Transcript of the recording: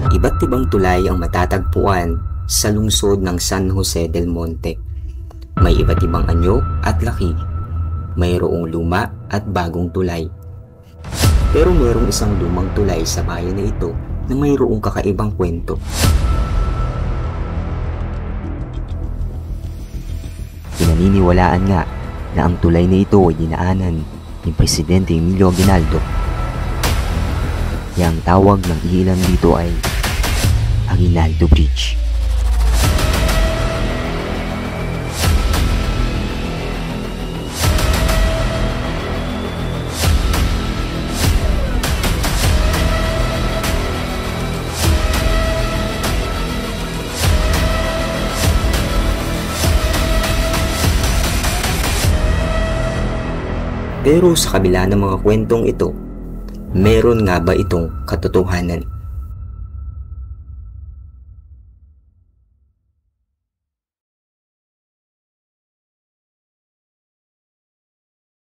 Iba't ibang tulay ang matatagpuan sa lungsod ng San Jose del Monte. May iba't ibang anyo at laki. Mayroong luma at bagong tulay. Pero mayroong isang lumang tulay sa bayan na ito na mayroong kakaibang kwento. Pinaniniwalaan nga na ang tulay na ito ay dinaanan ni Presidente Emilio Aguinaldo. Yang tawag ng ilan dito ay Aguinaldo Bridge. Pero sa kabila ng mga kwentong ito, meron nga ba itong katotohanan?